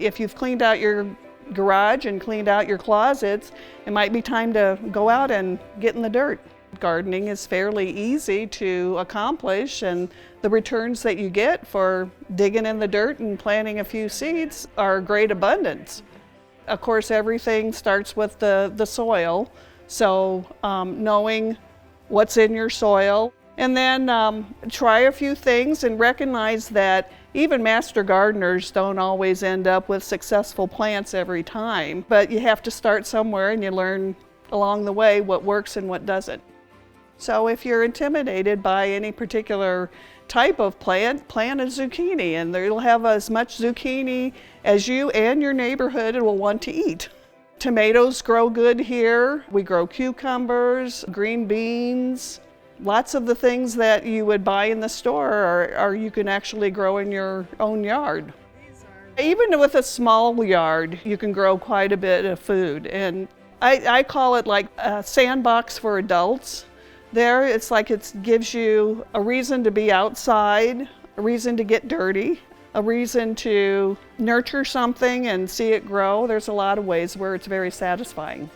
If you've cleaned out your garage and cleaned out your closets, it might be time to go out and get in the dirt. Gardening is fairly easy to accomplish, and the returns that you get for digging in the dirt and planting a few seeds are great abundance. Of course, everything starts with the soil, so knowing what's in your soil, and then try a few things and recognize that even master gardeners don't always end up with successful plants every time, but you have to start somewhere and you learn along the way what works and what doesn't. So if you're intimidated by any particular type of plant, plant a zucchini, and it'll have as much zucchini as you and your neighborhood will want to eat. Tomatoes grow good here. We grow cucumbers, green beans. Lots of the things that you would buy in the store are you can actually grow in your own yard. Even with a small yard, you can grow quite a bit of food. And I call it like a sandbox for adults. There, it's like it gives you a reason to be outside, a reason to get dirty, a reason to nurture something and see it grow. There's a lot of ways where it's very satisfying.